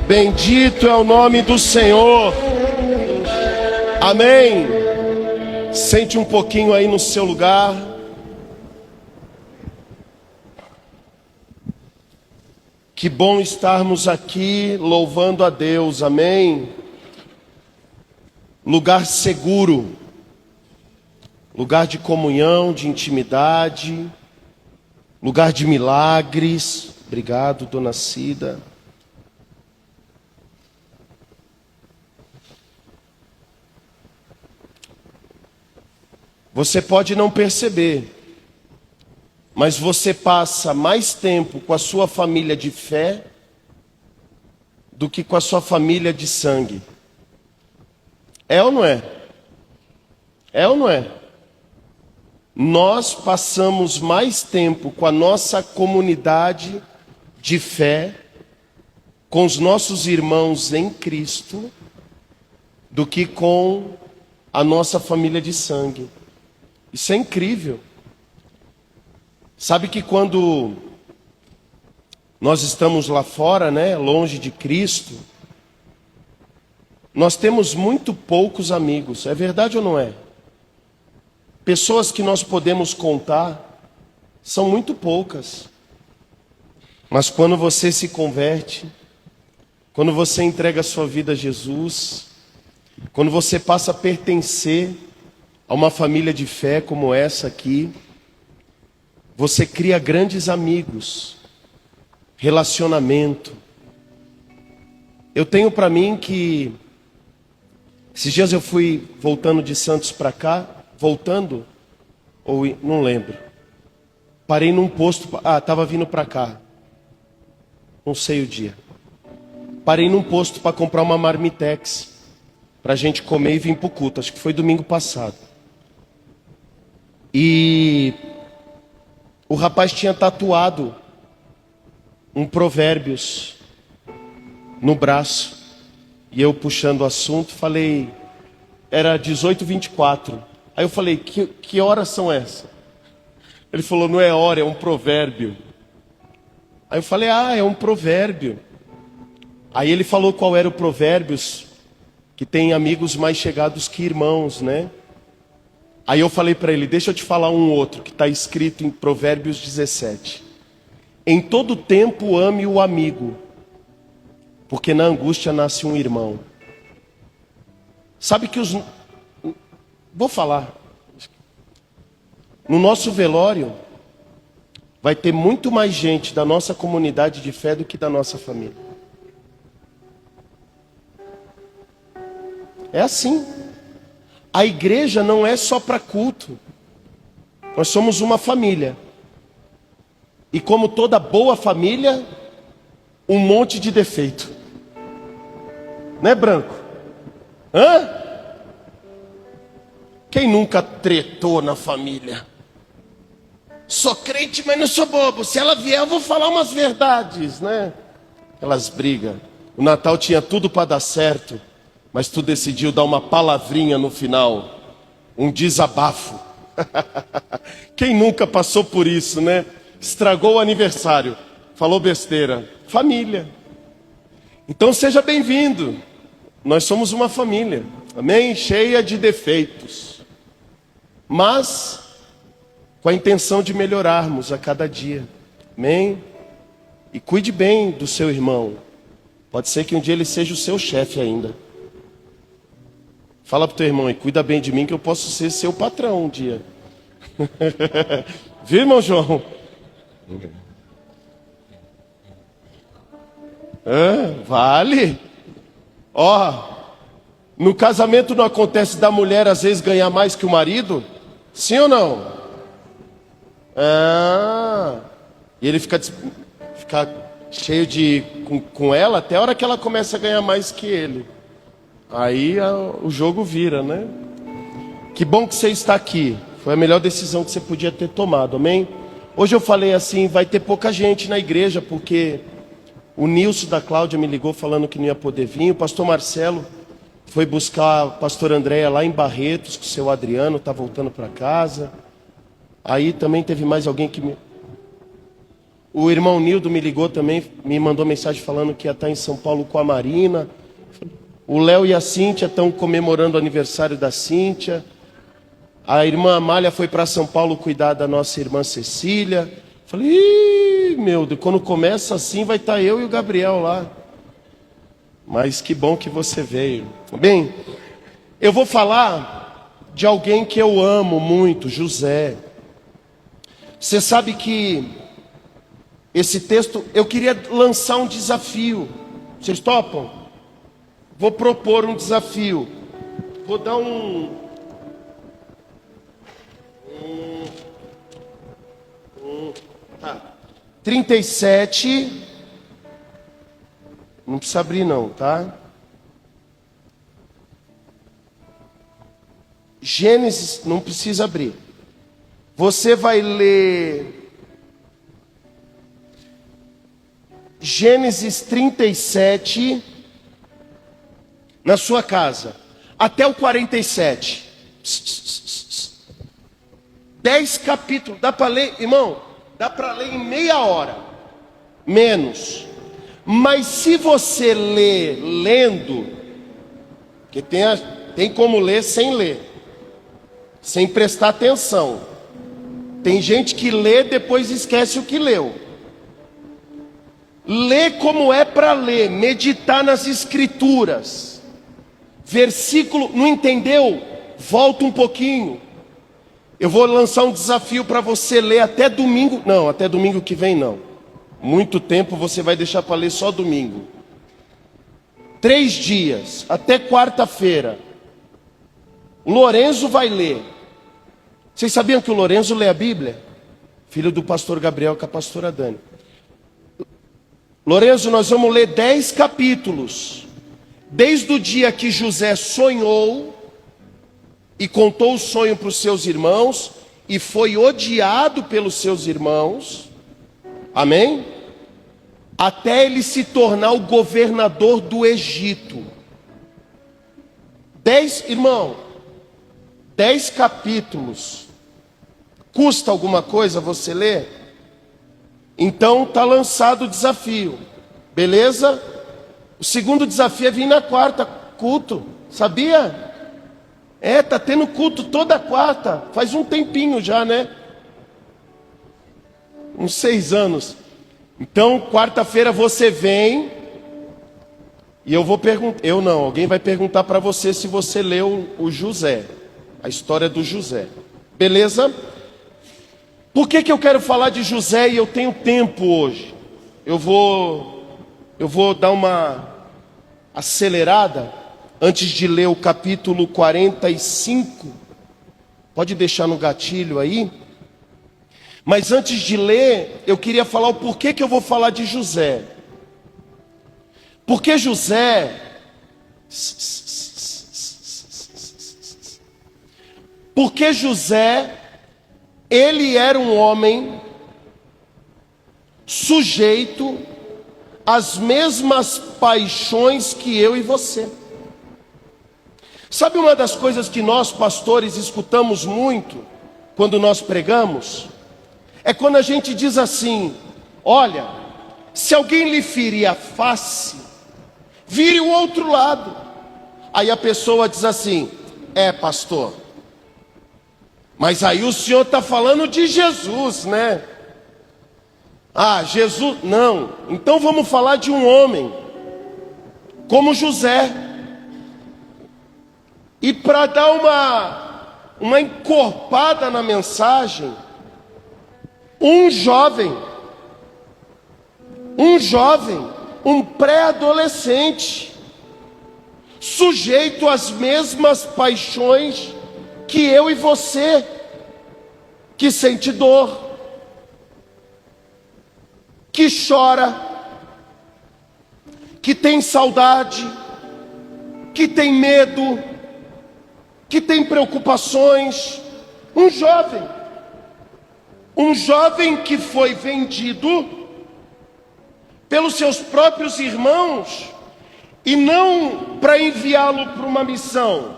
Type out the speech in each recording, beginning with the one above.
Bendito é o nome do Senhor. Amém. Sente um pouquinho aí no seu lugar. Que bom estarmos aqui louvando a Deus. Amém. Lugar seguro. Lugar de comunhão, de intimidade. Lugar de milagres. Obrigado, dona Cida. Você pode não perceber, mas você passa mais tempo com a sua família de fé do que com a sua família de sangue. É ou não é? É ou não é? Nós passamos mais tempo com a nossa comunidade de fé, com os nossos irmãos em Cristo, do que com a nossa família de sangue. Isso é incrível. Sabe que quando nós estamos lá fora, né, longe de Cristo, nós temos muito poucos amigos. É verdade ou não é? Pessoas que nós podemos contar são muito poucas. Mas quando você se converte, quando você entrega a sua vida a Jesus, quando você passa a pertencer a uma família de fé como essa aqui, você cria grandes amigos, relacionamento. Eu tenho para mim que esses dias eu fui voltando de Santos para cá, não lembro. Parei num posto, estava vindo para cá. Não sei o dia. Parei num posto para comprar uma marmitex para a gente comer e vir para o culto. Acho que foi domingo passado. E o rapaz tinha tatuado um Provérbios no braço. E eu puxando o assunto, falei, era 18h24. Aí eu falei, que horas são essas? Ele falou, não é hora, é um provérbio. Aí eu falei, é um provérbio. Aí ele falou qual era o Provérbios, que tem amigos mais chegados que irmãos, né? Aí eu falei para ele, deixa eu te falar um outro, que está escrito em Provérbios 17. Em todo tempo ame o amigo, porque na angústia nasce um irmão. Sabe que Vou falar. No nosso velório, vai ter muito mais gente da nossa comunidade de fé do que da nossa família. É assim. A igreja não é só para culto. Nós somos uma família. E como toda boa família, um monte de defeito. Né, Branco? Hã? Quem nunca tretou na família? Sou crente, mas não sou bobo. Se ela vier, eu vou falar umas verdades, né? Aquelas brigas. O Natal tinha tudo para dar certo, mas tu decidiu dar uma palavrinha no final. Um desabafo. Quem nunca passou por isso, né? Estragou o aniversário. Falou besteira. Família. Então seja bem-vindo. Nós somos uma família. Amém? Cheia de defeitos. Mas com a intenção de melhorarmos a cada dia. Amém? E cuide bem do seu irmão. Pode ser que um dia ele seja o seu chefe ainda. Fala pro teu irmão e cuida bem de mim que eu posso ser seu patrão um dia. Viu, irmão João? Vale. No casamento não acontece da mulher às vezes ganhar mais que o marido? Sim ou não? E ele fica cheio com ela até a hora que ela começa a ganhar mais que ele. Aí o jogo vira, né? Que bom que você está aqui. Foi a melhor decisão que você podia ter tomado, amém? Hoje eu falei assim, vai ter pouca gente na igreja, porque o Nilson da Cláudia me ligou falando que não ia poder vir. O pastor Marcelo foi buscar a pastora Andréia lá em Barretos, com o seu Adriano, está voltando para casa. Aí também teve mais alguém que me... O irmão Nildo me ligou também, me mandou mensagem falando que ia estar em São Paulo com a Marina. O Léo e a Cíntia estão comemorando o aniversário da Cíntia. A irmã Amália foi para São Paulo cuidar da nossa irmã Cecília. Falei, ih, meu Deus, quando começa assim vai estar eu e o Gabriel lá. Mas que bom que você veio. Bem, eu vou falar de alguém que eu amo muito, José. Você sabe que esse texto, eu queria lançar um desafio. Vocês topam? Vou propor um desafio. Vou dar tá. 37. Não precisa abrir não, tá? Gênesis, não precisa abrir. Você vai ler Gênesis 37 na sua casa, até o 47. 10 capítulos, dá para ler, irmão? Dá para ler em meia hora, menos. Mas se você ler lendo, que tem como ler sem ler, sem prestar atenção. Tem gente que lê depois esquece o que leu. Lê como é para ler, meditar nas escrituras. Versículo, não entendeu? Volta um pouquinho. Eu vou lançar um desafio para você ler até domingo. Não, até domingo que vem não. Muito tempo você vai deixar para ler só domingo. 3 dias, até quarta-feira. O Lorenzo vai ler. Vocês sabiam que o Lorenzo lê a Bíblia? Filho do pastor Gabriel com a pastora Dani. Lorenzo, nós vamos ler 10 capítulos. Desde o dia que José sonhou e contou o sonho para os seus irmãos e foi odiado pelos seus irmãos. Amém? Até ele se tornar o governador do Egito. 10 capítulos. Custa alguma coisa você ler? Então está lançado o desafio. Beleza? O segundo desafio é vir na quarta, culto. Sabia? Tá tendo culto toda quarta. Faz um tempinho já, né? Uns 6 anos. Então, quarta-feira você vem. E eu vou perguntar. Eu não, alguém vai perguntar para você se você leu o José. A história do José. Beleza? Por que eu quero falar de José e eu tenho tempo hoje? Eu vou dar uma acelerada antes de ler o capítulo 45. Pode deixar no gatilho aí. Mas antes de ler, eu queria falar o porquê que eu vou falar de José. Porque José... Porque José, ele era um homem sujeito às mesmas paixões que eu e você. Sabe uma das coisas que nós pastores escutamos muito quando nós pregamos? É quando a gente diz assim: olha, se alguém lhe ferir a face, vire o outro lado. Aí a pessoa diz assim: pastor, mas aí o senhor está falando de Jesus, né? Jesus, não. Então vamos falar de um homem como José. E para dar uma encorpada na mensagem, um jovem, um pré-adolescente, sujeito às mesmas paixões que eu e você, que sente dor, que chora, que tem saudade, que tem medo, que tem preocupações. Um jovem que foi vendido pelos seus próprios irmãos, e não para enviá-lo para uma missão,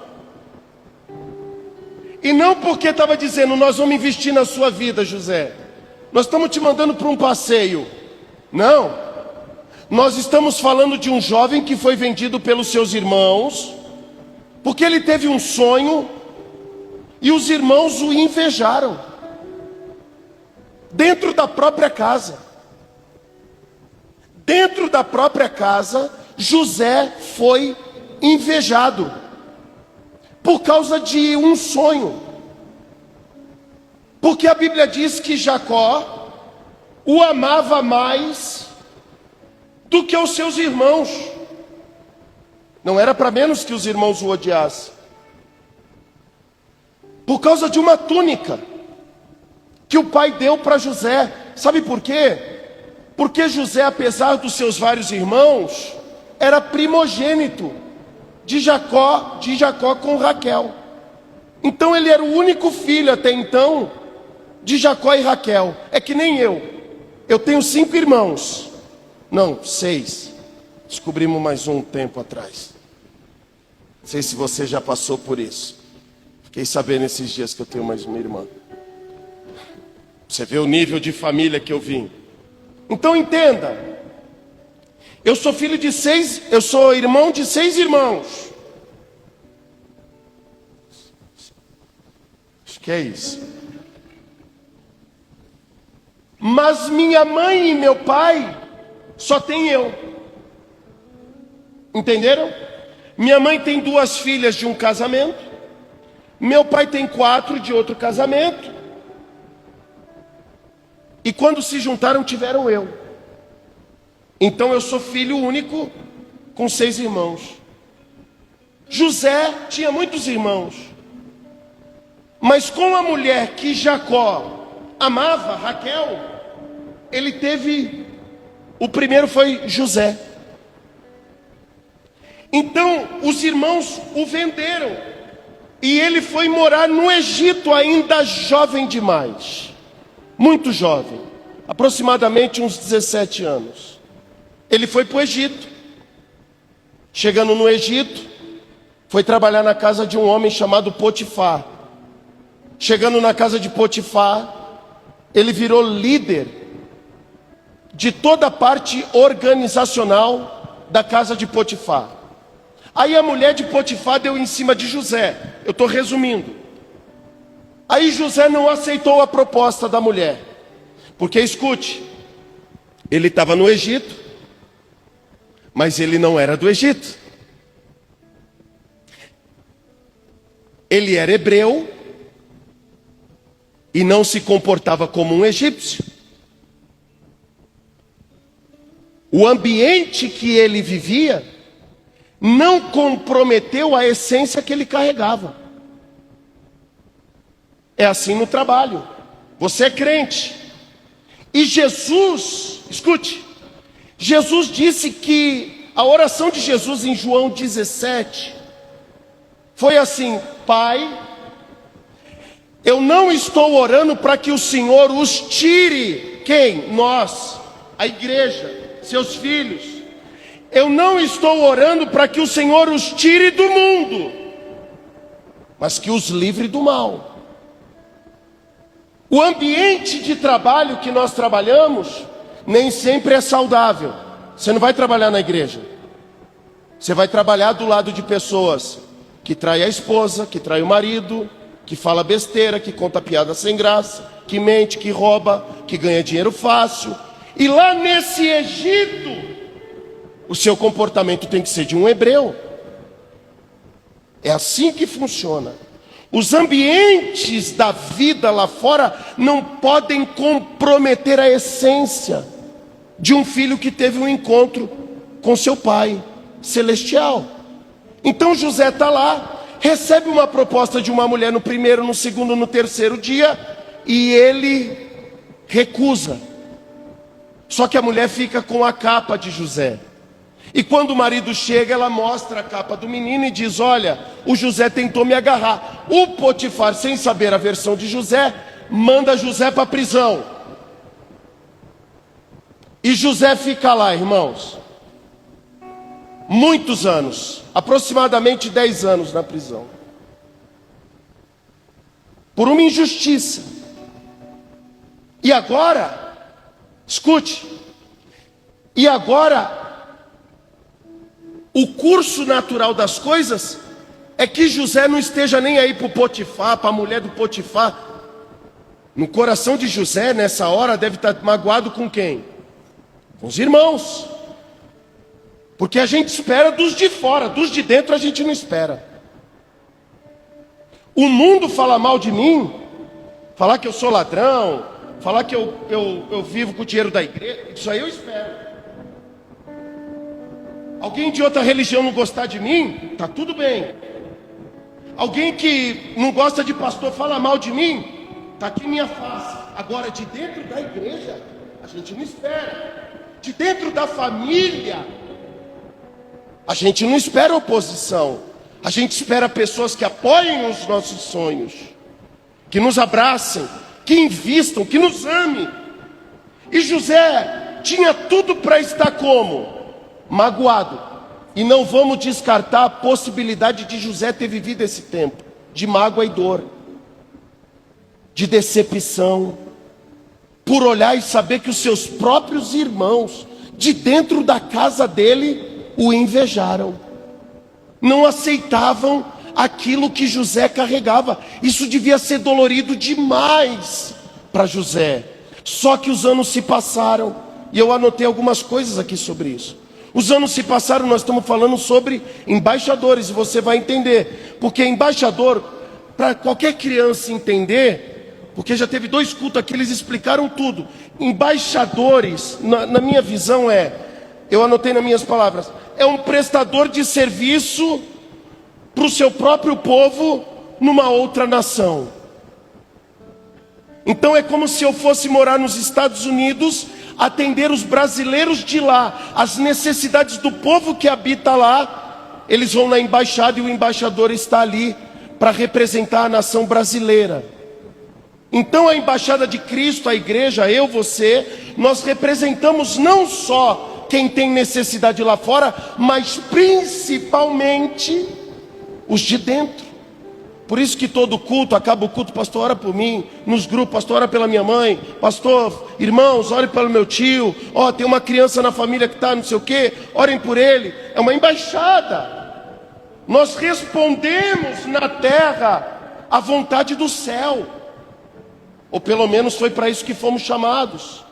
e não porque estava dizendo: nós vamos investir na sua vida, José. nós estamos te mandando para um passeio. Não, nós estamos falando de um jovem que foi vendido pelos seus irmãos, porque ele teve um sonho, e os irmãos o invejaram, dentro da própria casa. Dentro da própria casa, José foi invejado, por causa de um sonho. Porque a Bíblia diz que Jacó o amava mais do que os seus irmãos. Não era para menos que os irmãos o odiassem. Por causa de uma túnica que o pai deu para José. Sabe por quê? Porque José, apesar dos seus vários irmãos, era primogênito de Jacó com Raquel. Então ele era o único filho até então de Jacó e Raquel. É que nem eu. Eu tenho 5 irmãos. Não, 6. Descobrimos mais um tempo atrás. Não sei se você já passou por isso. Fiquei sabendo esses dias que eu tenho mais uma irmã. Você vê o nível de família que eu vim. Então entenda. Eu sou filho de 6, eu sou irmão de 6 irmãos. Acho que é isso. Mas minha mãe e meu pai só tem eu. Entenderam? Minha mãe tem 2 filhas de um casamento. Meu pai tem 4 de outro casamento. E quando se juntaram, tiveram eu. Então eu sou filho único com 6 irmãos. José tinha muitos irmãos. Mas com a mulher que Jacó amava, Raquel, ele teve... O primeiro foi José. Então os irmãos o venderam. E ele foi morar no Egito, ainda jovem demais. Muito jovem. Aproximadamente uns 17 anos. Ele foi para o Egito. Chegando no Egito, foi trabalhar na casa de um homem chamado Potifar. Chegando na casa de Potifar, ele virou líder de toda a parte organizacional da casa de Potifar. Aí a mulher de Potifar deu em cima de José. Eu estou resumindo. Aí José não aceitou a proposta da mulher. Porque escute, ele estava no Egito, mas ele não era do Egito. Ele era hebreu e não se comportava como um egípcio. O ambiente que ele vivia não comprometeu a essência que ele carregava. É assim no trabalho. Você é crente. E Jesus, escute, Jesus disse que a oração de Jesus em João 17 foi assim: Pai, eu não estou orando para que o Senhor os tire. Quem? Nós, a igreja, seus filhos. Eu não estou orando para que o Senhor os tire do mundo, mas que os livre do mal. O ambiente de trabalho que nós trabalhamos nem sempre é saudável. Você não vai trabalhar na igreja. Você vai trabalhar do lado de pessoas que traem a esposa, que traem o marido, que fala besteira, que conta piada sem graça, que mente, que rouba, que ganha dinheiro fácil. E lá nesse Egito, o seu comportamento tem que ser de um hebreu. É assim que funciona. Os ambientes da vida lá fora não podem comprometer a essência de um filho que teve um encontro com seu pai celestial. Então José está lá, recebe uma proposta de uma mulher no primeiro, no segundo, no terceiro dia, e ele recusa. Só que a mulher fica com a capa de José. E quando o marido chega, ela mostra a capa do menino e diz: olha, o José tentou me agarrar. O Potifar, sem saber a versão de José, manda José para a prisão. E José fica lá, irmãos, muitos anos, aproximadamente 10 anos na prisão, por uma injustiça. E agora, escute, e agora, o curso natural das coisas é que José não esteja nem aí para o Potifar, para a mulher do Potifar. No coração de José, nessa hora, deve estar magoado com quem? Com os irmãos. Porque a gente espera dos de fora, dos de dentro a gente não espera. O mundo fala mal de mim, falar que eu sou ladrão, falar que eu vivo com o dinheiro da igreja, isso aí eu espero. Alguém de outra religião não gostar de mim, tá tudo bem. Alguém que não gosta de pastor fala mal de mim, tá aqui minha face. Agora, de dentro da igreja, a gente não espera. De dentro da família, a gente não espera oposição. A gente espera pessoas que apoiem os nossos sonhos, que nos abracem, que invistam, que nos amem. E José tinha tudo para estar como? Magoado. E não vamos descartar a possibilidade de José ter vivido esse tempo de mágoa e dor, de decepção, por olhar e saber que os seus próprios irmãos, de dentro da casa dele, o invejaram. Não aceitavam aquilo que José carregava. Isso devia ser dolorido demais para José. Só que os anos se passaram, e eu anotei algumas coisas aqui sobre isso. Os anos se passaram, nós estamos falando sobre embaixadores, e você vai entender. Porque embaixador, para qualquer criança entender, porque já teve 2 cultos aqui, eles explicaram tudo. Embaixadores, na minha visão eu anotei nas minhas palavras, é um prestador de serviço para o seu próprio povo numa outra nação. Então é como se eu fosse morar nos Estados Unidos, atender os brasileiros de lá, as necessidades do povo que habita lá. Eles vão na embaixada e o embaixador está ali para representar a nação brasileira. Então a embaixada de Cristo, a igreja, eu, você, nós representamos não só quem tem necessidade lá fora, mas principalmente os de dentro. Por isso que todo culto, acaba o culto, pastor, ora por mim. Nos grupos, pastor, ora pela minha mãe. Pastor, irmãos, ore pelo meu tio. Ó, tem uma criança na família que está não sei o quê, orem por ele. É uma embaixada. Nós respondemos na terra a vontade do céu. Ou pelo menos foi para isso que fomos chamados.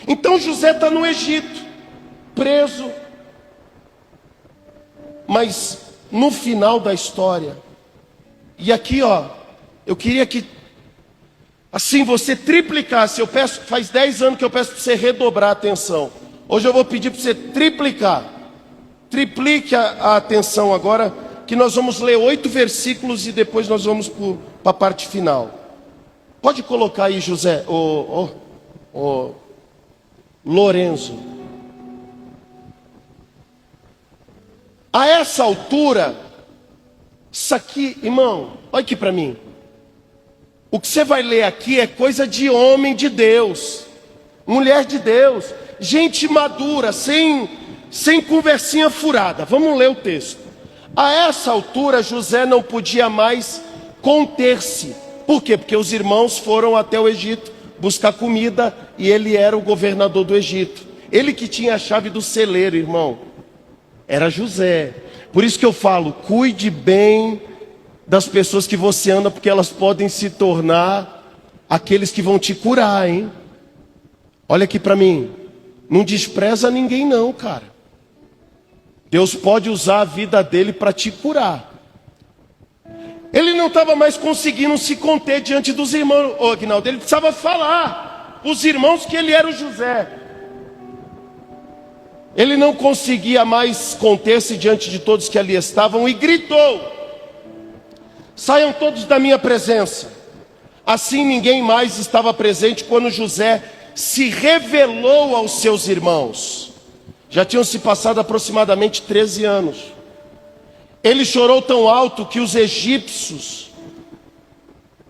Então José está no Egito, preso. Mas no final da história, e aqui, ó, eu queria que, assim, você triplicasse. Eu peço, faz 10 anos que eu peço para você redobrar a atenção. Hoje eu vou pedir para você triplicar. Triplique a atenção agora, que nós vamos ler 8 versículos e depois nós vamos para a parte final. Pode colocar aí, José, Lorenzo. A essa altura, isso aqui, irmão, olha aqui para mim. O que você vai ler aqui é coisa de homem de Deus, mulher de Deus, gente madura, sem conversinha furada. Vamos ler o texto. A essa altura, José não podia mais conter-se. Por quê? Porque os irmãos foram até o Egito buscar comida e ele era o governador do Egito. Ele que tinha a chave do celeiro, irmão, era José. Por isso que eu falo, cuide bem das pessoas que você anda, porque elas podem se tornar aqueles que vão te curar, hein? Olha aqui para mim, não despreza ninguém não, cara. Deus pode usar a vida dele para te curar. Ele não estava mais conseguindo se conter diante dos irmãos, Aguinaldo, ele precisava falar os irmãos que ele era o José. Ele não conseguia mais conter-se diante de todos que ali estavam e gritou: saiam todos da minha presença. Assim ninguém mais estava presente quando José se revelou aos seus irmãos. Já tinham se passado aproximadamente 13 anos. Ele chorou tão alto que os egípcios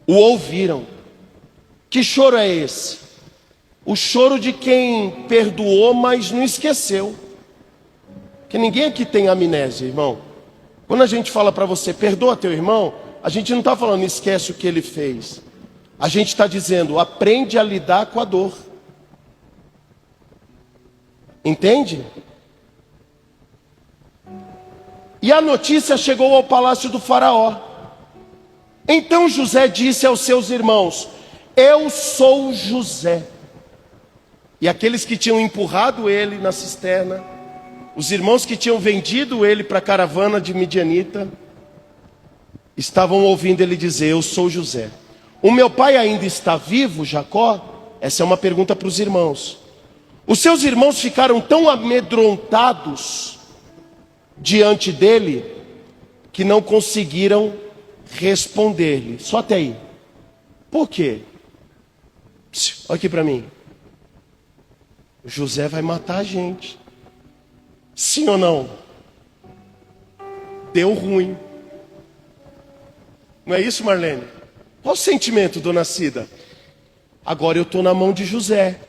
o ouviram. Que choro é esse? O choro de quem perdoou, mas não esqueceu. Que ninguém aqui tem amnésia, irmão. Quando a gente fala para você, perdoa teu irmão, a gente não está falando esquece o que ele fez. A gente está dizendo, aprende a lidar com a dor. Entende? E a notícia chegou ao palácio do faraó. Então José disse aos seus irmãos: eu sou José. E aqueles que tinham empurrado ele na cisterna, os irmãos que tinham vendido ele para a caravana de Midianita, estavam ouvindo ele dizer: eu sou José. O meu pai ainda está vivo, Jacó? Essa é uma pergunta para os irmãos. Os seus irmãos ficaram tão amedrontados diante dele, que não conseguiram responder-lhe. Só até aí. Por quê? Olha aqui para mim. José vai matar a gente. Sim ou não? Deu ruim. Não é isso, Marlene? Qual o sentimento, dona Cida? Agora eu estou na mão de José.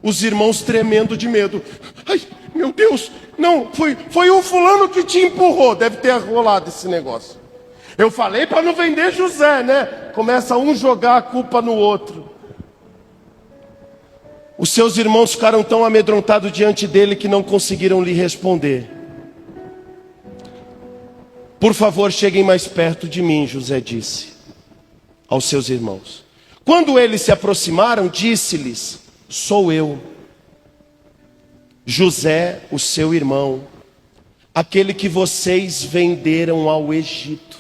Os irmãos tremendo de medo. Ai, meu Deus, não, foi o fulano que te empurrou. Deve ter rolado esse negócio. Eu falei para não vender José, né? Começa um jogar a culpa no outro. Os seus irmãos ficaram tão amedrontados diante dele que não conseguiram lhe responder. Por favor, cheguem mais perto de mim, José disse aos seus irmãos. Quando eles se aproximaram, disse-lhes: sou eu, José, o seu irmão, aquele que vocês venderam ao Egito.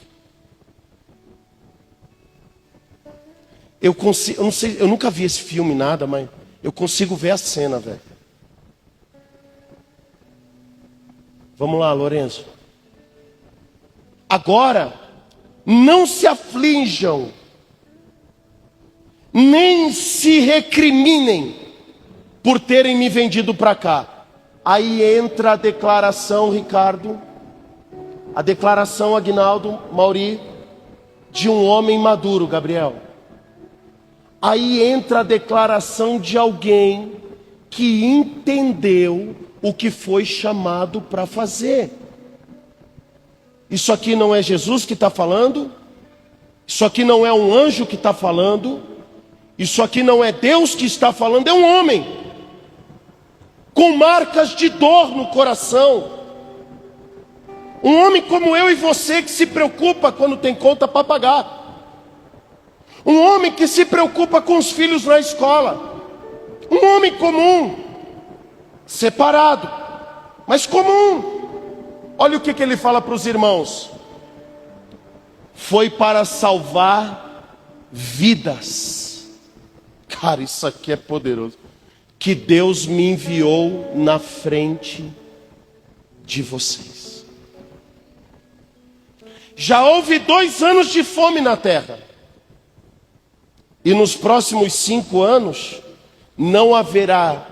Eu não sei, eu nunca vi esse filme, nada, mas eu consigo ver a cena, velho. Vamos lá, Lourenço. Agora, não se aflijam, nem se recriminem por terem me vendido para cá. Aí entra a declaração, Ricardo, a declaração, Aguinaldo, Mauri, de um homem maduro, Gabriel. Aí entra a declaração de alguém que entendeu o que foi chamado para fazer. Isso aqui não é Jesus que está falando, isso aqui não é um anjo que está falando, isso aqui não é Deus que está falando, é um homem com marcas de dor no coração. Um homem como eu e você que se preocupa quando tem conta para pagar. Um homem que se preocupa com os filhos na escola. Um homem comum, separado, mas comum. Olha o que ele fala para os irmãos. Foi para salvar vidas. Cara, isso aqui é poderoso. Que Deus me enviou na frente de vocês. Já houve 2 anos de fome na terra. E nos próximos 5 anos não haverá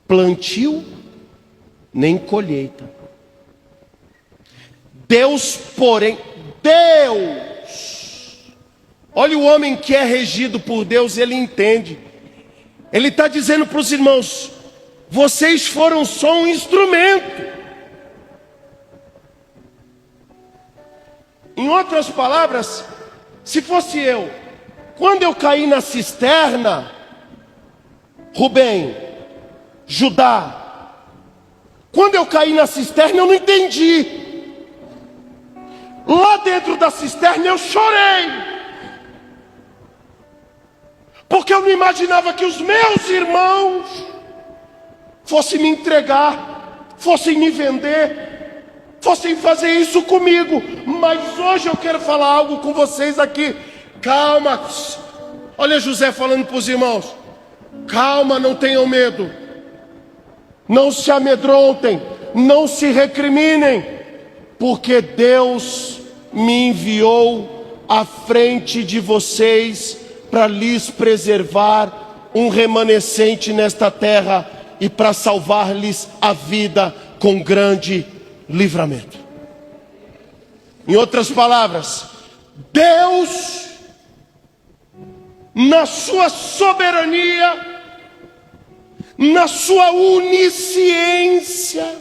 plantio nem colheita. Deus, porém, olha o homem que é regido por Deus, ele entende. Ele está dizendo para os irmãos: vocês foram só um instrumento. Em outras palavras, se fosse eu, quando eu caí na cisterna, Rubem, Judá, quando eu caí na cisterna eu não entendi. Lá dentro da cisterna eu chorei, porque eu não imaginava que os meus irmãos fossem me entregar, fossem me vender, fossem fazer isso comigo. Mas hoje eu quero falar algo com vocês aqui. Calma, olha José falando para os irmãos: calma, não tenham medo, não se amedrontem, não se recriminem, porque Deus me enviou à frente de vocês para lhes preservar um remanescente nesta terra e para salvar-lhes a vida com grande livramento. Em outras palavras, Deus, na sua soberania, na sua onisciência,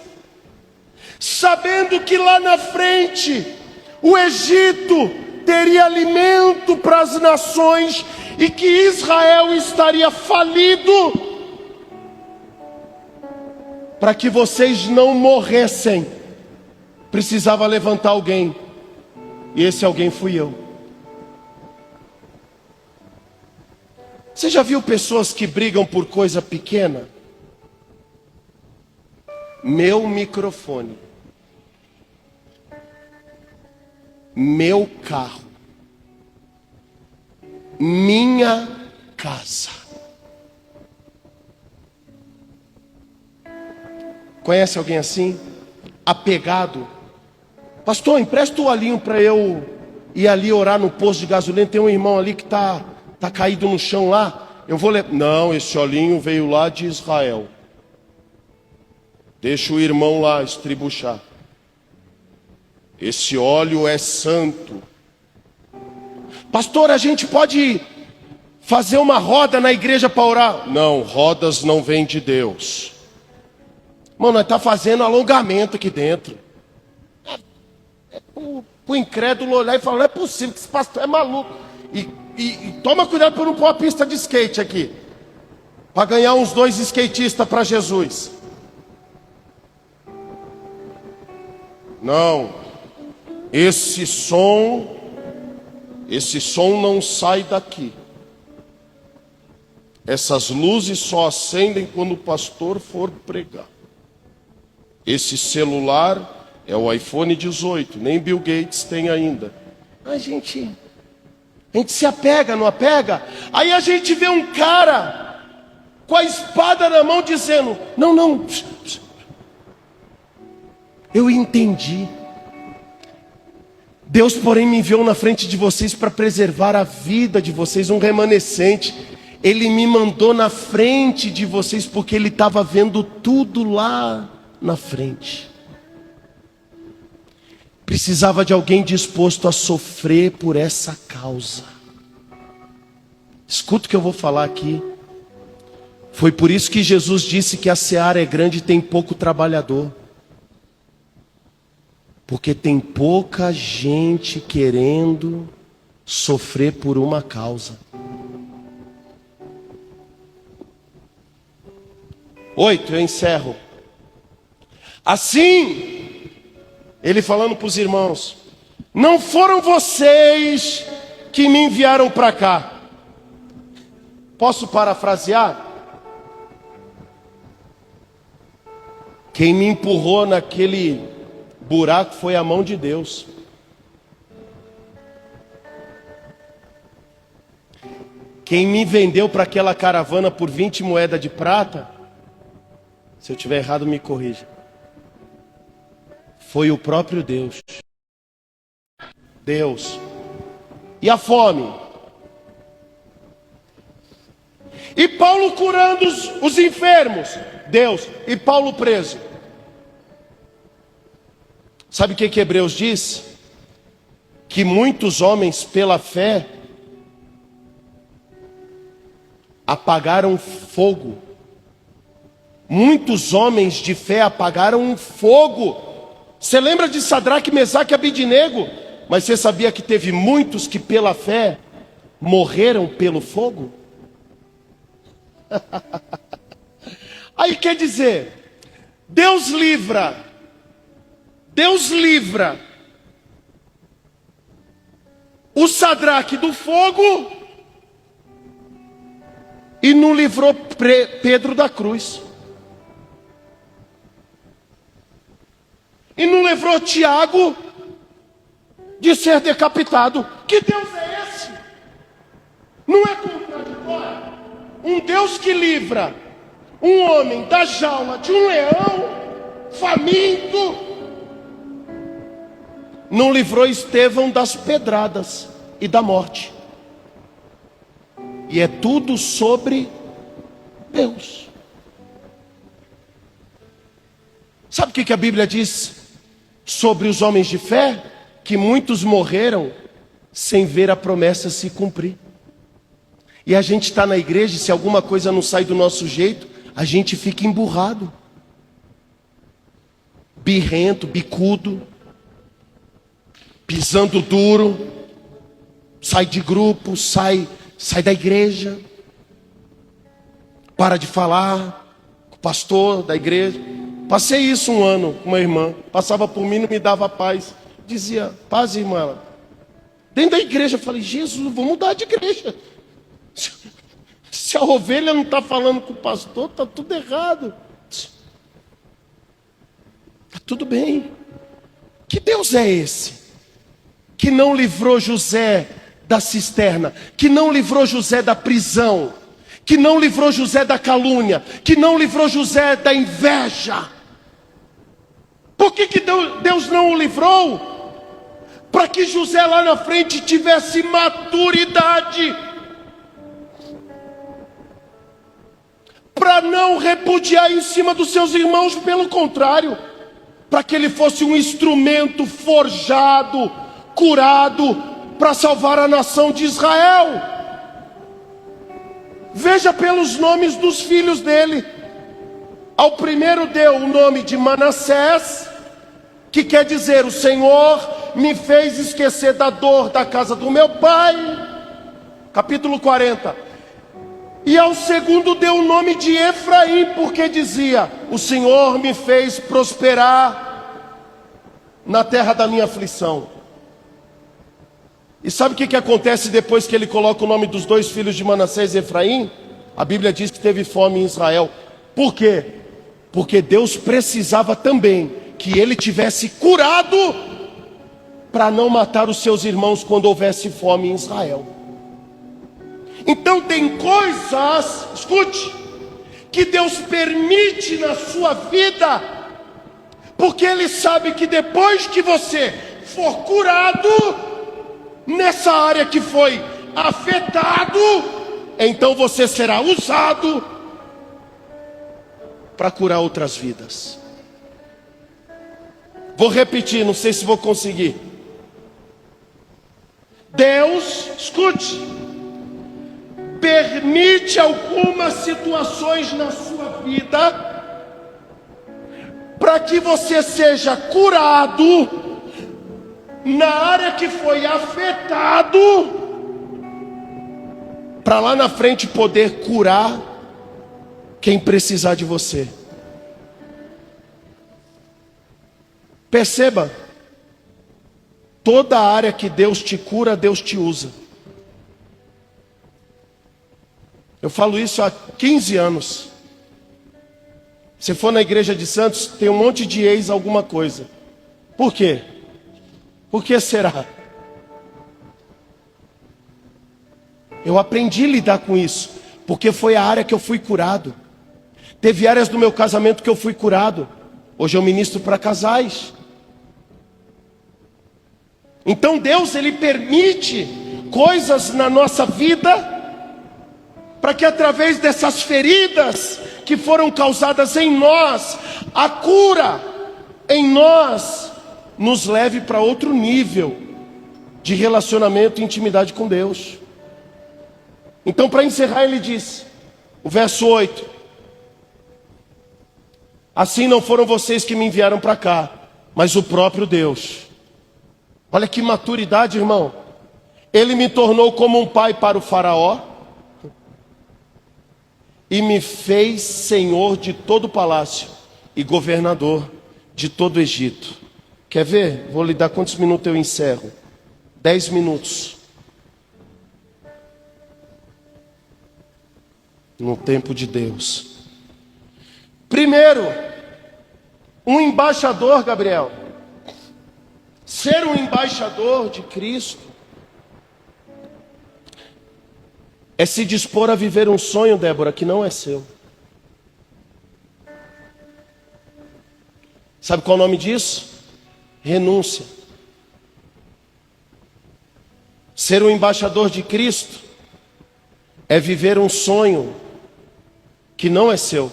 sabendo que lá na frente o Egito teria alimento para as nações e que Israel estaria falido, para que vocês não morressem, precisava levantar alguém, e esse alguém fui eu. Você já viu pessoas que brigam por coisa pequena? Meu microfone, meu carro, minha casa. Conhece alguém assim? Apegado. Pastor, empresta o olhinho para eu ir ali orar no posto de gasolina. Tem um irmão ali que tá caído no chão lá. Eu vou levar. Não, esse olhinho veio lá de Israel. Deixa o irmão lá estribuchar. Esse óleo é santo. Pastor, a gente pode fazer uma roda na igreja para orar? Não, rodas não vêm de Deus. Mano, nós estamos fazendo alongamento aqui dentro. O incrédulo olhar e falar, não é possível que esse pastor é maluco. E toma cuidado para não pôr uma pista de skate aqui, para ganhar uns 2 skatistas para Jesus. Não, esse som não sai daqui. Essas luzes só acendem quando o pastor for pregar. Esse celular é o iPhone 18, nem Bill Gates tem ainda. A gente se apega, não apega? Aí a gente vê um cara com a espada na mão dizendo, não, eu entendi. Deus, porém, me enviou na frente de vocês para preservar a vida de vocês, um remanescente. Ele me mandou na frente de vocês porque Ele estava vendo tudo lá na frente. Precisava de alguém disposto a sofrer por essa causa. Escuta o que eu vou falar aqui. Foi por isso que Jesus disse que a seara é grande e tem pouco trabalhador. Porque tem pouca gente querendo sofrer por uma causa. 8, eu encerro. Assim, ele falando para os irmãos, não foram vocês que me enviaram para cá. Posso parafrasear? Quem me empurrou naquele buraco foi a mão de Deus. Quem me vendeu para aquela caravana por 20 moedas de prata, se eu estiver errado me corrija, foi o próprio Deus. Deus. E a fome? E Paulo curando os enfermos? Deus. E Paulo preso? Sabe o que Hebreus diz? Que muitos homens pela fé apagaram fogo. Muitos homens de fé apagaram um fogo. Você lembra de Sadraque, Mesaque e Abidnego? Mas você sabia que teve muitos que pela fé morreram pelo fogo? Aí quer dizer, Deus livra o Sadraque do fogo e não livrou Pedro da cruz. E não livrou Tiago de ser decapitado. Que Deus é esse? Não é contraditório? Um Deus que livra um homem da jaula de um leão faminto, não livrou Estevão das pedradas e da morte. E é tudo sobre Deus. Sabe o que a Bíblia diz sobre os homens de fé? Que muitos morreram sem ver a promessa se cumprir. E a gente está na igreja, e se alguma coisa não sai do nosso jeito, a gente fica emburrado, birrento, bicudo, pisando duro, sai de grupo, sai sai da igreja, para de falar com o pastor da igreja. Passei isso um ano com uma irmã, passava por mim, não me dava paz. Dizia, paz, irmã. Ela, dentro da igreja, eu falei, Jesus, vou mudar de igreja. Se a ovelha não está falando com o pastor, está tudo errado. Está tudo bem. Que Deus é esse? Que não livrou José da cisterna, que não livrou José da prisão, que não livrou José da calúnia, que não livrou José da inveja. Por que Deus não o livrou? Para que José lá na frente tivesse maturidade, para não repudiar em cima dos seus irmãos, pelo contrário, para que ele fosse um instrumento forjado, curado, para salvar a nação de Israel. Veja pelos nomes dos filhos dele. Ao primeiro deu o nome de Manassés, que quer dizer, o Senhor me fez esquecer da dor da casa do meu pai. Capítulo 40. E ao segundo deu o nome de Efraim, porque dizia, o Senhor me fez prosperar na terra da minha aflição. E sabe o que acontece depois que ele coloca o nome dos dois filhos de Manassés e Efraim? A Bíblia diz que teve fome em Israel. Por quê? Porque Deus precisava também que ele tivesse curado para não matar os seus irmãos quando houvesse fome em Israel. Então tem coisas, escute, que Deus permite na sua vida, porque Ele sabe que depois que você for curado nessa área que foi afetado, então você será usado para curar outras vidas. Vou repetir, não sei se vou conseguir. Deus, escute, permite algumas situações na sua vida para que você seja curado na área que foi afetado, para lá na frente poder curar quem precisar de você. Perceba, toda área que Deus te cura, Deus te usa. Eu falo isso há 15 anos. Se for na igreja de Santos, tem um monte de ex alguma coisa. Por quê? Por que será? Eu aprendi a lidar com isso, porque foi a área que eu fui curado. Teve áreas do meu casamento que eu fui curado. Hoje eu ministro para casais. Então Deus, Ele permite coisas na nossa vida, para que através dessas feridas que foram causadas em nós, a cura em nós nos leve para outro nível de relacionamento e intimidade com Deus. Então, para encerrar, ele diz, o verso 8: assim não foram vocês que me enviaram para cá, mas o próprio Deus. Olha que maturidade, irmão. Ele me tornou como um pai para o faraó e me fez senhor de todo o palácio e governador de todo o Egito. Quer ver? Vou lhe dar quantos minutos eu encerro. 10 minutos. No tempo de Deus. Primeiro, um embaixador, Gabriel. Ser um embaixador de Cristo é se dispor a viver um sonho, Débora, que não é seu. Sabe qual é o nome disso? Renúncia. Ser um embaixador de Cristo é viver um sonho que não é seu.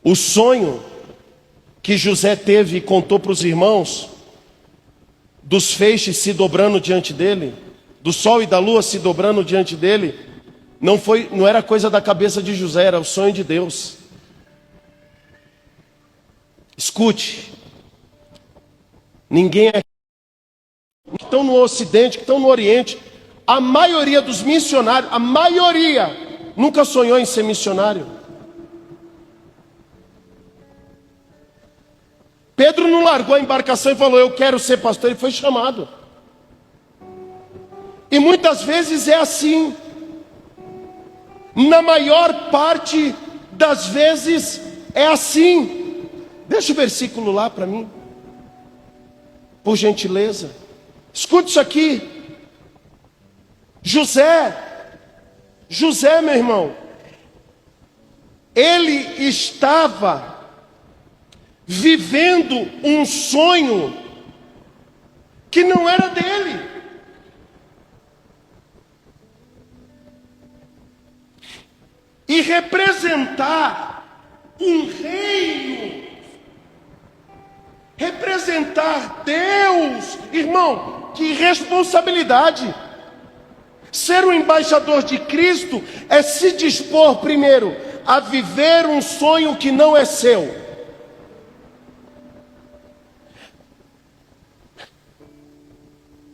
O sonho que José teve e contou para os irmãos, dos feixes se dobrando diante dele, do sol e da lua se dobrando diante dele, não era coisa da cabeça de José, era o sonho de Deus. Escute, ninguém é que estão no Ocidente, que estão no Oriente, A maioria dos missionários, a maioria, nunca sonhou em ser missionário. Pedro não largou a embarcação e falou, eu quero ser pastor. Ele foi chamado. E muitas vezes é assim. Na maior parte das vezes é assim. Deixa o versículo lá para mim, por gentileza. Escute isso aqui. José, meu irmão, ele estava vivendo um sonho que não era dele. E representar um reino, representar Deus, irmão, que responsabilidade. Ser um embaixador de Cristo é se dispor primeiro a viver um sonho que não é seu.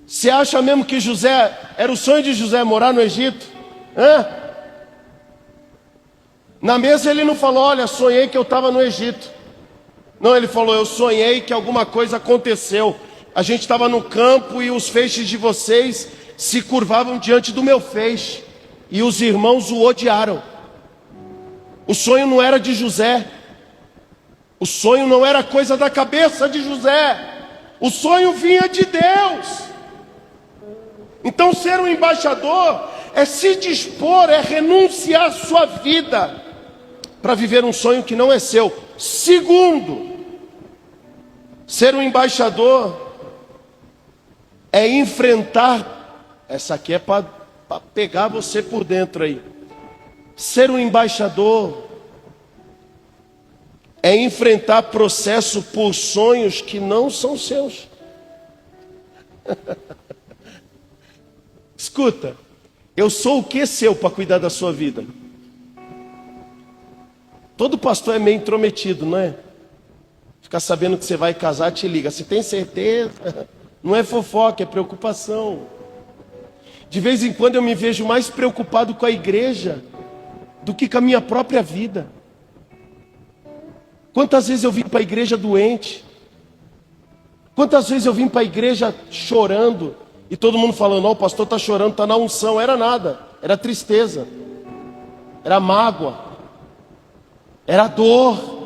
Você acha mesmo que José, era o sonho de José morar no Egito? Na mesa ele não falou, olha, sonhei que eu estava no Egito. Não, ele falou, eu sonhei que alguma coisa aconteceu. A gente estava no campo e os feixes de vocês se curvavam diante do meu feixe. E os irmãos o odiaram. O sonho não era de José. O sonho não era coisa da cabeça de José. O sonho vinha de Deus. Então ser um embaixador é se dispor, é renunciar à sua vida para viver um sonho que não é seu. Segundo, ser um embaixador é enfrentar, essa aqui é para pegar você por dentro aí. Ser um embaixador é enfrentar processo por sonhos que não são seus. Escuta, eu sou o que seu para cuidar da sua vida? Todo pastor é meio intrometido, não é? Ficar sabendo que você vai casar, te liga. Você tem certeza? Não é fofoca, é preocupação. De vez em quando eu me vejo mais preocupado com a igreja do que com a minha própria vida. Quantas vezes eu vim para a igreja doente? Quantas vezes eu vim para a igreja chorando? E todo mundo falando, não, o pastor está chorando, está na unção. Era nada, era tristeza, era mágoa, era dor.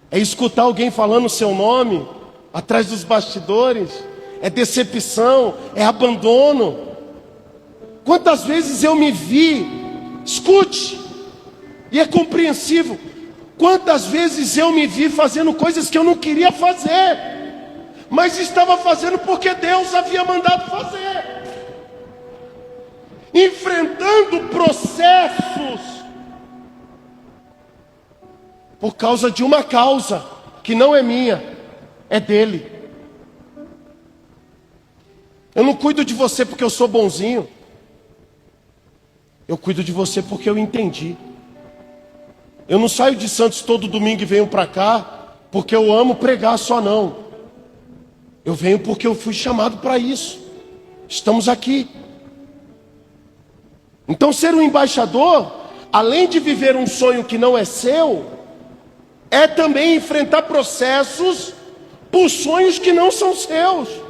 É escutar alguém falando o seu nome atrás dos bastidores. É decepção, é abandono. Quantas vezes eu me vi, escute, e é compreensível, quantas vezes eu me vi fazendo coisas que eu não queria fazer, mas estava fazendo porque Deus havia mandado fazer, enfrentando processos por causa de uma causa que não é minha, é dele. Eu não cuido de você porque eu sou bonzinho. Eu cuido de você porque eu entendi. Eu não saio de Santos todo domingo e venho para cá porque eu amo pregar só não. Eu venho porque eu fui chamado para isso. Estamos aqui. Então ser um embaixador, além de viver um sonho que não é seu, é também enfrentar processos por sonhos que não são seus.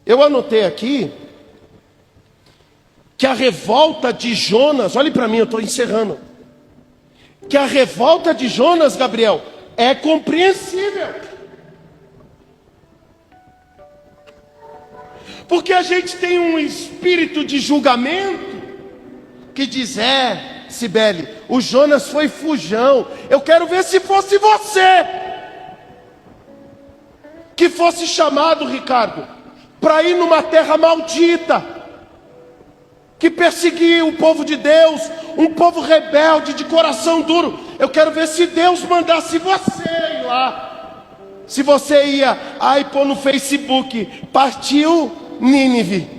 Eu anotei aqui que a revolta de Jonas, olhe para mim, eu estou encerrando. Que a revolta de Jonas, Gabriel, é compreensível. Porque a gente tem um espírito de julgamento que diz, Cibele, o Jonas foi fujão. Eu quero ver se fosse você que fosse chamado, Ricardo, para ir numa terra maldita, que perseguia o povo de Deus, um povo rebelde, de coração duro. Eu quero ver se Deus mandasse você ir lá. Se você ia, pôr no Facebook, partiu Nínive.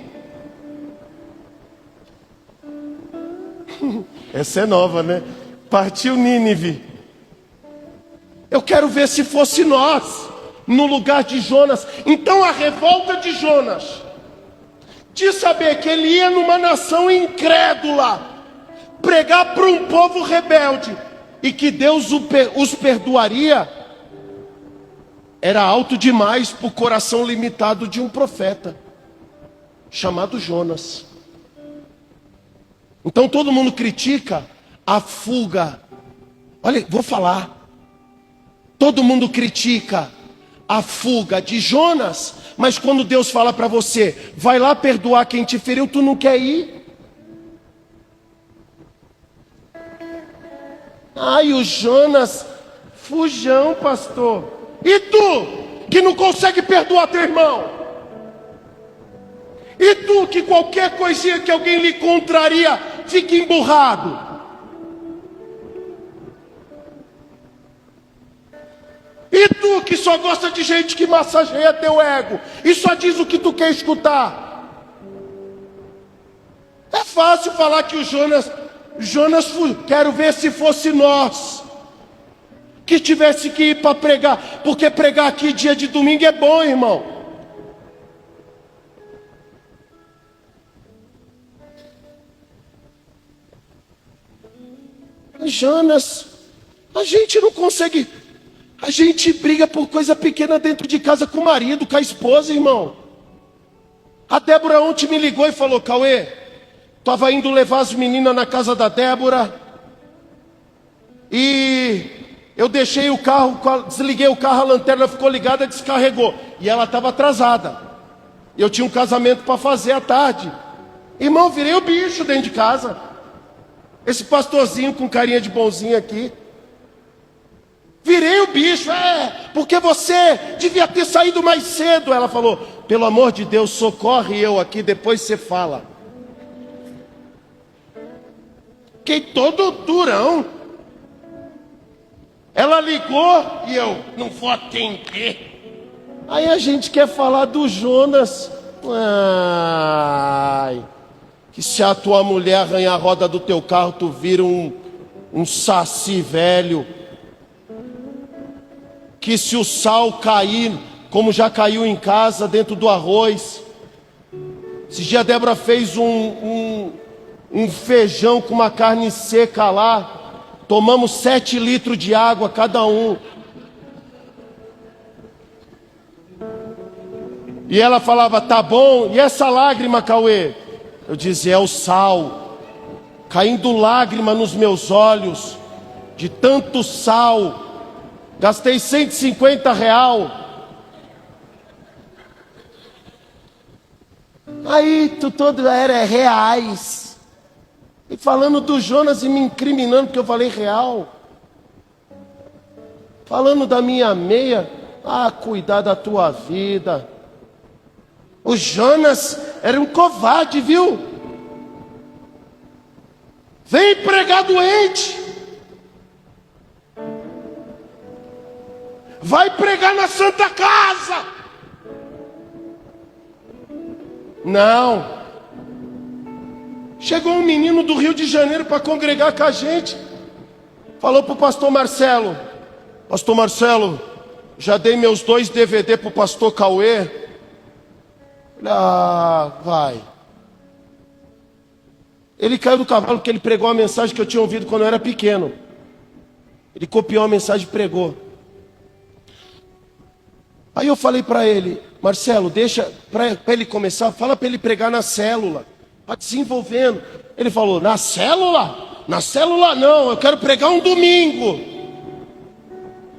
Essa é nova, né? Partiu Nínive. Eu quero ver se fosse nós. no lugar de Jonas. Então a revolta de Jonas, de saber que ele ia numa nação incrédula, pregar para um povo rebelde, e que Deus os perdoaria, era alto demais para o coração limitado de um profeta, chamado Jonas. Então todo mundo critica a fuga. Olha, vou falar. Todo mundo critica a fuga de Jonas, mas quando Deus fala para você, vai lá perdoar quem te feriu, tu não quer ir. Ai, o Jonas, fujão, pastor. E tu, que não consegue perdoar teu irmão? E tu, que qualquer coisinha que alguém lhe contraria, fica emburrado? E tu, que só gosta de gente que massageia teu ego e só diz o que tu quer escutar? É fácil falar que o Jonas, quero ver se fosse nós que tivesse que ir para pregar, porque pregar aqui dia de domingo é bom, irmão. Jonas, a gente não consegue, a gente briga por coisa pequena dentro de casa com o marido, com a esposa, irmão. A Débora ontem me ligou e falou, Cauê, estava indo levar as meninas na casa da Débora, e eu deixei o carro, desliguei o carro, a lanterna ficou ligada, descarregou, e ela estava atrasada. Eu tinha um casamento para fazer à tarde. Irmão, virei o bicho dentro de casa. Esse pastorzinho com carinha de bonzinho aqui. Virei o bicho, porque você devia ter saído mais cedo. Ela falou, pelo amor de Deus, socorre eu aqui, depois você fala. Fiquei todo durão. Ela ligou e eu não vou atender. Aí a gente quer falar do Jonas. Ai, que se a tua mulher arranhar a roda do teu carro, tu vira um saci velho. Que se o sal cair, como já caiu em casa, dentro do arroz. Esse dia a Débora fez um feijão com uma carne seca lá. Tomamos 7 litros de água cada um. E ela falava, tá bom. E essa lágrima, Cauê? Eu dizia, é o sal. Caindo lágrima nos meus olhos. De tanto sal. Gastei R$150. Aí tu todo era reais. E falando do Jonas e me incriminando porque eu falei real. Falando da minha meia. Cuidar da tua vida. O Jonas era um covarde, viu? Vem pregar doente. Vai pregar na Santa Casa. Não. Chegou um menino do Rio de Janeiro para congregar com a gente. Falou para o pastor Marcelo. Pastor Marcelo, já dei meus 2 DVD para o pastor Cauê. Vai. Ele caiu do cavalo porque ele pregou uma mensagem que eu tinha ouvido quando eu era pequeno. Ele copiou a mensagem e pregou. Aí eu falei para ele, Marcelo, deixa para ele começar, fala para ele pregar na célula, vai desenvolvendo. Ele falou, na célula? Na célula não, eu quero pregar um domingo.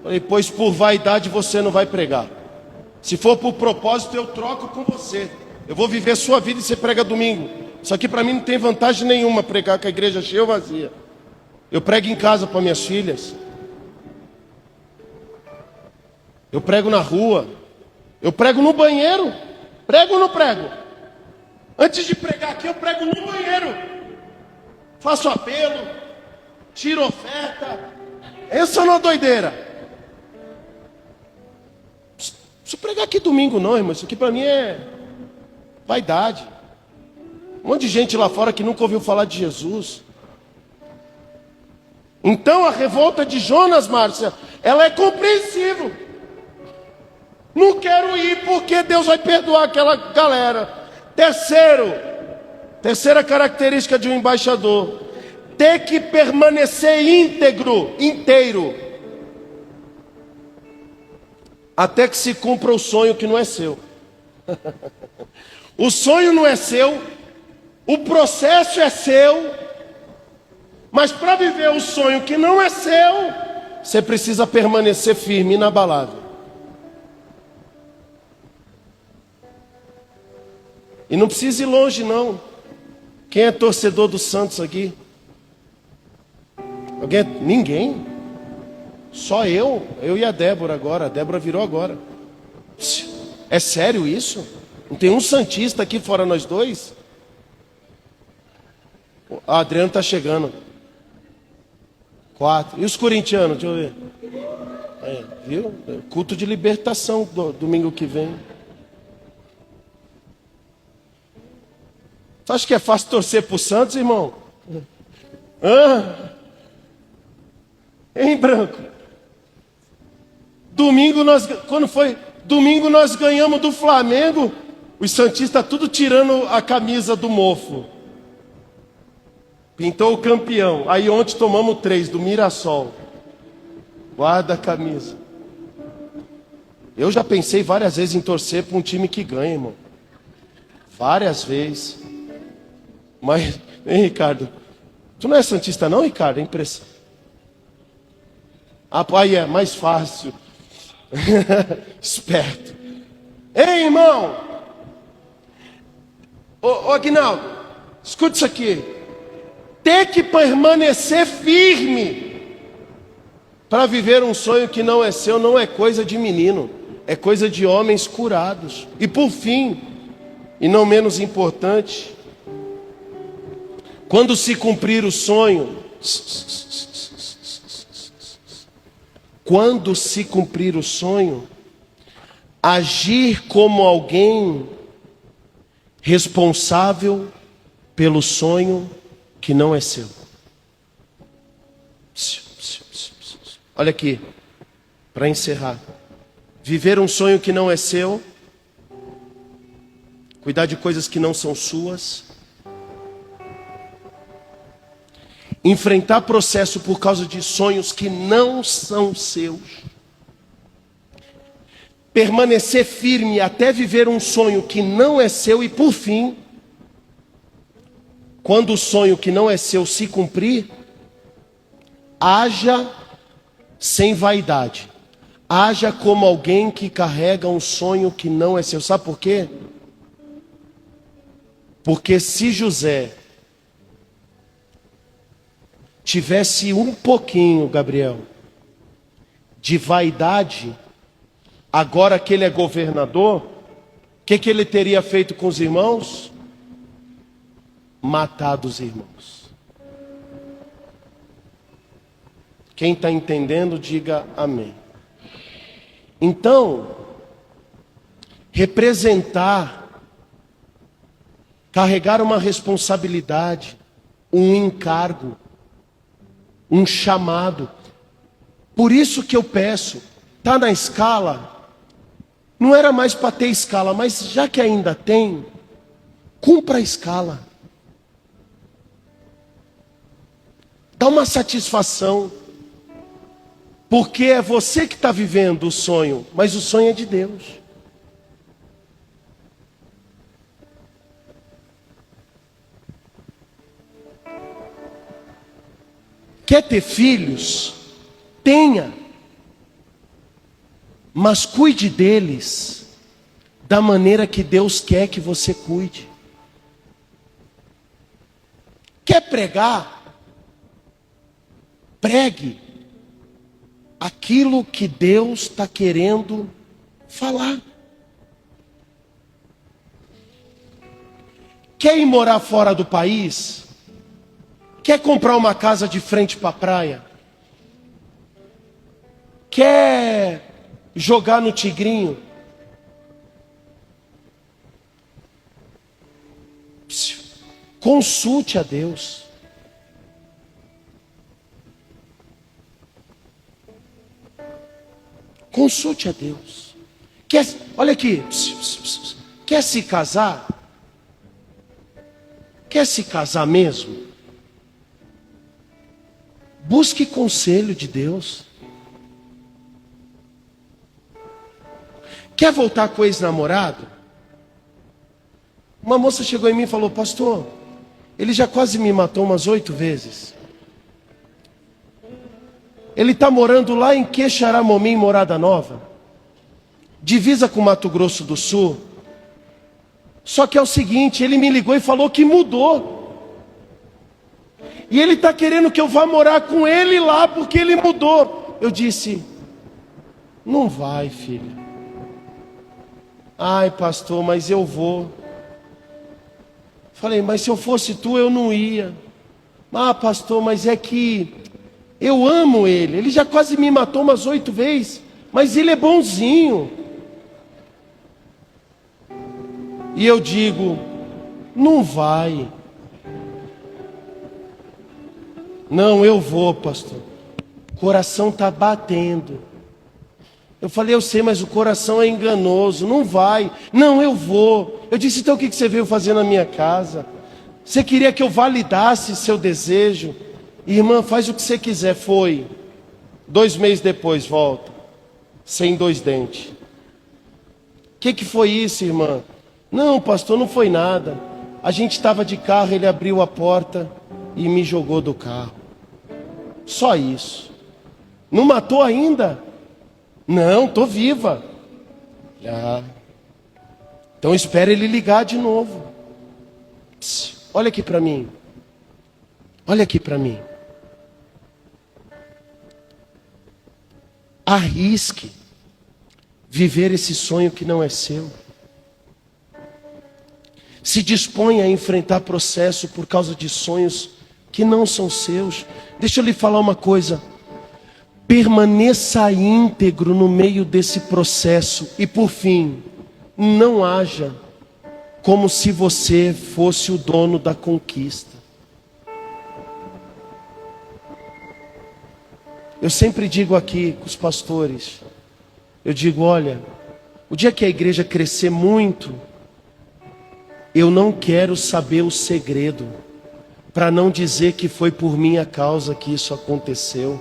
Falei, pois por vaidade você não vai pregar. Se for por propósito, eu troco com você. Eu vou viver a sua vida e você prega domingo. Isso aqui para mim não tem vantagem nenhuma, pregar com a igreja cheia ou vazia. Eu prego em casa para minhas filhas. Eu prego na rua. Eu prego no banheiro. Prego ou não prego? Antes de pregar aqui, eu prego no banheiro. Faço apelo. Tiro oferta. Essa não é doideira. Não preciso pregar aqui domingo não, irmão. Isso aqui para mim é vaidade. Um monte de gente lá fora que nunca ouviu falar de Jesus. Então a revolta de Jonas, Márcia, ela é compreensível. Não quero ir porque Deus vai perdoar aquela galera. Terceira característica de um embaixador: ter que permanecer inteiro, até que se cumpra o sonho que não é seu. O sonho não é seu, o processo é seu, mas para viver o sonho que não é seu, você precisa permanecer firme, inabalável. E não precisa ir longe, não. Quem é torcedor do Santos aqui? Alguém? Ninguém. Só eu e a Débora agora. A Débora virou agora. É sério isso? Não tem um santista aqui fora nós dois? O Adriano está chegando. 4. E os corintianos? Deixa eu ver. Viu? Culto de libertação domingo que vem. Você acha que é fácil torcer para o Santos, irmão? Hein, Branco? Domingo nós ganhamos do Flamengo. Os santistas tudo tirando a camisa do mofo. Pintou o campeão. Aí ontem tomamos 3 do Mirassol. Guarda a camisa. Eu já pensei várias vezes em torcer para um time que ganha, irmão. Várias vezes. Mas, hein, Ricardo? Tu não é santista não, Ricardo? É impressão. Ah, pai, é mais fácil. Esperto. Ei, irmão. Ô, Aguinaldo, escuta isso aqui. Ter que permanecer firme para viver um sonho que não é seu não é coisa de menino. É coisa de homens curados. E por fim, e não menos importante, quando se cumprir o sonho, agir como alguém responsável pelo sonho que não é seu. Olha aqui, para encerrar. Viver um sonho que não é seu, cuidar de coisas que não são suas, enfrentar processo por causa de sonhos que não são seus, permanecer firme até viver um sonho que não é seu e por fim, quando o sonho que não é seu se cumprir, haja sem vaidade, haja como alguém que carrega um sonho que não é seu. Sabe por quê? Porque se José tivesse um pouquinho, Gabriel, de vaidade, agora que ele é governador, o que ele teria feito com os irmãos? Matado os irmãos. Quem está entendendo, diga amém. Então, representar, carregar uma responsabilidade, um encargo, um chamado. Por isso que eu peço, está na escala, não era mais para ter escala, mas já que ainda tem, cumpra a escala. Dá uma satisfação, porque é você que está vivendo o sonho, mas o sonho é de Deus. Quer ter filhos? Tenha. Mas cuide deles da maneira que Deus quer que você cuide. Quer pregar? Pregue aquilo que Deus está querendo falar. Quer ir morar fora do país? Quer comprar uma casa de frente para a praia? Quer jogar no tigrinho? Consulte a Deus. Consulte a Deus. Olha aqui. Quer se casar? Quer se casar mesmo? Busque conselho de Deus. Quer voltar com o ex-namorado? Uma moça chegou em mim e falou: pastor, ele já quase me matou umas 8 vezes. Ele está morando lá em Quixaramomim, Morada Nova, divisa com Mato Grosso do Sul. Só que é o seguinte, ele me ligou e falou que mudou. E ele está querendo que eu vá morar com ele lá, porque ele mudou. Eu disse: não vai, filha. Ai, pastor, mas eu vou. Falei: mas se eu fosse tu, eu não ia. Ah, pastor, mas é que eu amo ele. Ele já quase me matou umas 8 vezes, mas ele é bonzinho. E eu digo: não vai. Não, eu vou, pastor. O coração está batendo. Eu falei: eu sei, mas o coração é enganoso. Não vai. Não, eu vou. Eu disse: então o que você veio fazer na minha casa? Você queria que eu validasse seu desejo? Irmã, faz o que você quiser. Foi. 2 meses depois, volta. Sem 2 dentes. O que foi isso, irmã? Não, pastor, não foi nada. A gente estava de carro, ele abriu a porta e me jogou do carro. Só isso. Não matou ainda? Não, estou viva. Já. Então espera ele ligar de novo. Olha aqui para mim. Olha aqui para mim. Arrisque viver esse sonho que não é seu. Se dispõe a enfrentar processo por causa de sonhos que não são seus. Deixa eu lhe falar uma coisa. Permaneça íntegro no meio desse processo. E por fim, não haja como se você fosse o dono da conquista. Eu sempre digo aqui com os pastores, eu digo: olha, o dia que a igreja crescer muito, eu não quero saber o segredo, para não dizer que foi por minha causa que isso aconteceu.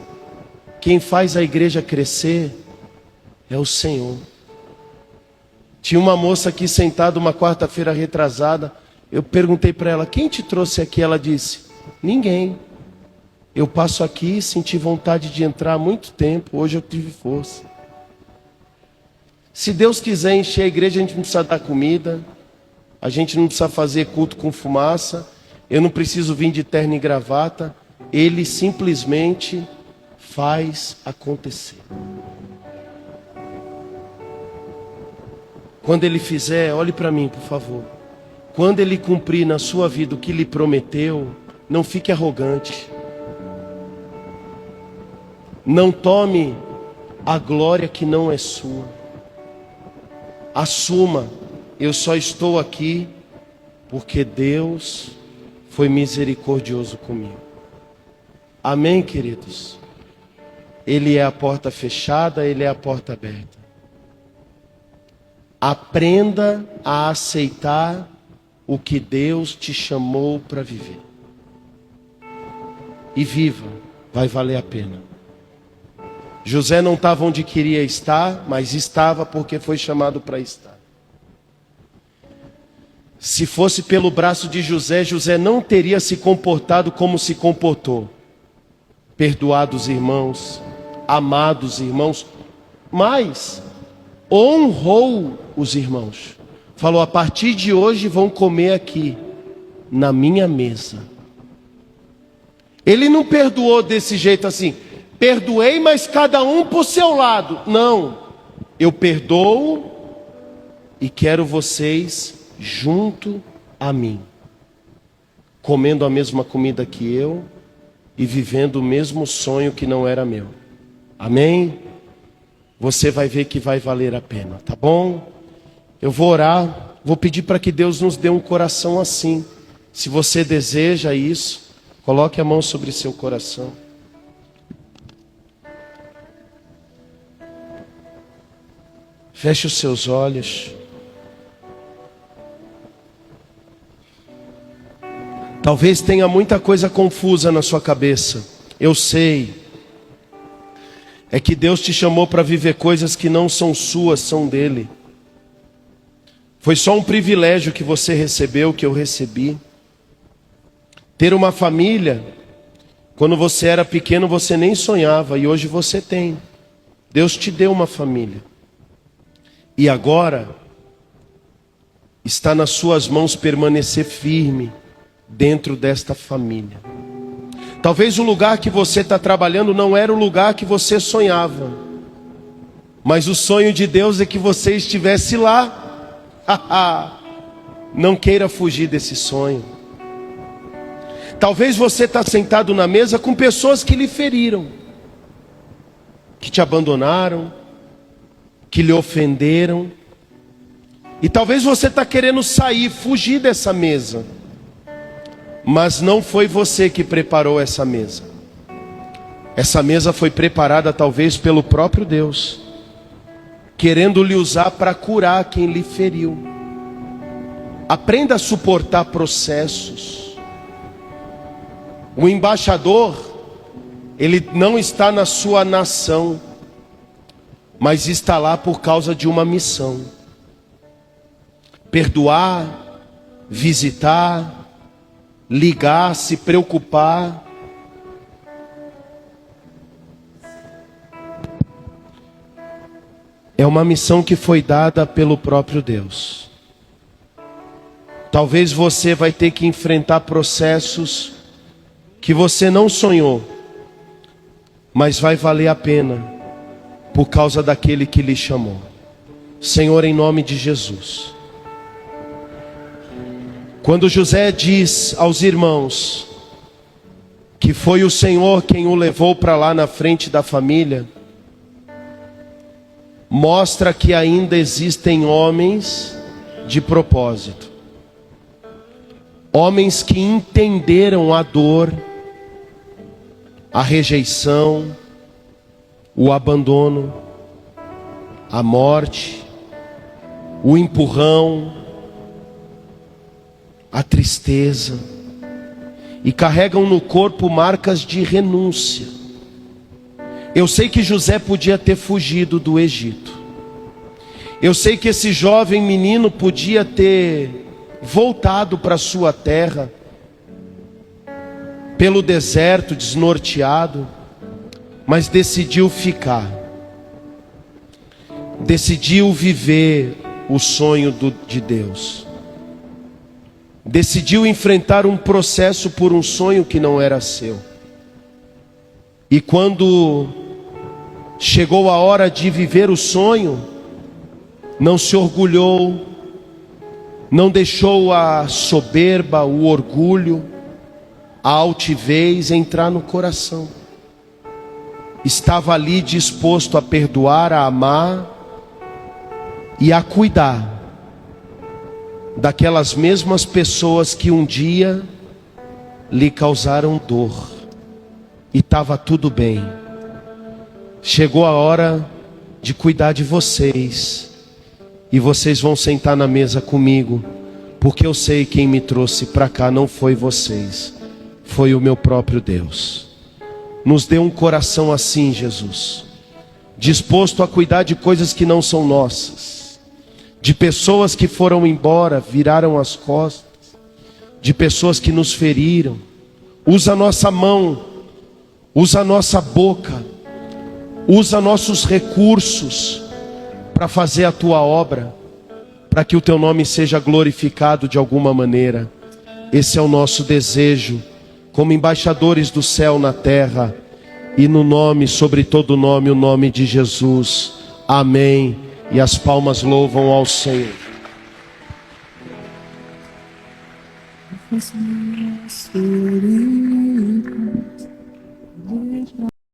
Quem faz a igreja crescer é o Senhor. Tinha uma moça aqui sentada uma quarta-feira retrasada. Eu perguntei para ela: quem te trouxe aqui? Ela disse: ninguém. Eu passo aqui, senti vontade de entrar há muito tempo. Hoje eu tive força. Se Deus quiser encher a igreja, a gente não precisa dar comida. A gente não precisa fazer culto com fumaça. Eu não preciso vir de terno e gravata. Ele simplesmente faz acontecer. Quando Ele fizer, olhe para mim, por favor. Quando Ele cumprir na sua vida o que Lhe prometeu, não fique arrogante. Não tome a glória que não é sua. Assuma: eu só estou aqui porque Deus foi misericordioso comigo. Amém, queridos? Ele é a porta fechada, Ele é a porta aberta. Aprenda a aceitar o que Deus te chamou para viver. E viva, vai valer a pena. José não estava onde queria estar, mas estava porque foi chamado para estar. Se fosse pelo braço de José, José não teria se comportado como se comportou. Perdoados irmãos, amados irmãos, mas honrou os irmãos. Falou: a partir de hoje vão comer aqui, na minha mesa. Ele não perdoou desse jeito assim: perdoei, mas cada um por seu lado. Não, eu perdoo e quero vocês junto a mim, comendo a mesma comida que eu e vivendo o mesmo sonho que não era meu. Amém? Você vai ver que vai valer a pena, tá bom? Eu vou orar, vou pedir para que Deus nos dê um coração assim. Se você deseja isso, coloque a mão sobre seu coração. Feche os seus olhos. Talvez tenha muita coisa confusa na sua cabeça. Eu sei. É que Deus te chamou para viver coisas que não são suas, são dele. Foi só um privilégio que você recebeu, que eu recebi. Ter uma família, quando você era pequeno você nem sonhava, e hoje você tem. Deus te deu uma família. E agora, está nas suas mãos permanecer firme dentro desta família. Talvez o lugar que você está trabalhando não era o lugar que você sonhava, mas o sonho de Deus é que você estivesse lá. Não queira fugir desse sonho. Talvez você está sentado na mesa com pessoas que lhe feriram, que te abandonaram, que lhe ofenderam. E talvez você está querendo sair, fugir dessa mesa. Mas não foi você que preparou essa mesa. Essa mesa foi preparada talvez pelo próprio Deus, querendo lhe usar para curar quem lhe feriu. Aprenda a suportar processos. O embaixador, ele não está na sua nação, mas está lá por causa de uma missão: perdoar, visitar, ligar, se preocupar. É uma missão que foi dada pelo próprio Deus. Talvez você vai ter que enfrentar processos que você não sonhou, mas vai valer a pena por causa daquele que lhe chamou. Senhor, em nome de Jesus. Quando José diz aos irmãos que foi o Senhor quem o levou para lá na frente da família, mostra que ainda existem homens de propósito. Homens que entenderam a dor, a rejeição, o abandono, a morte, o empurrão, a tristeza, e carregam no corpo marcas de renúncia. Eu sei que José podia ter fugido do Egito. Eu sei que esse jovem menino podia ter voltado para sua terra, pelo deserto, desnorteado, mas decidiu ficar. Decidiu viver o sonho de Deus. Decidiu enfrentar um processo por um sonho que não era seu. E quando chegou a hora de viver o sonho, não se orgulhou, não deixou a soberba, o orgulho, a altivez entrar no coração. Estava ali disposto a perdoar, a amar e a cuidar daquelas mesmas pessoas que um dia lhe causaram dor. E estava tudo bem. Chegou a hora de cuidar de vocês. E vocês vão sentar na mesa comigo, porque eu sei quem me trouxe para cá não foi vocês, foi o meu próprio Deus. Nos dê um coração assim, Jesus, disposto a cuidar de coisas que não são nossas, de pessoas que foram embora, viraram as costas, de pessoas que nos feriram. Usa a nossa mão, usa a nossa boca, usa nossos recursos para fazer a tua obra, para que o teu nome seja glorificado de alguma maneira. Esse é o nosso desejo, como embaixadores do céu na terra, e no nome, sobre todo nome, o nome de Jesus. Amém. E as palmas louvam ao Senhor. Espírito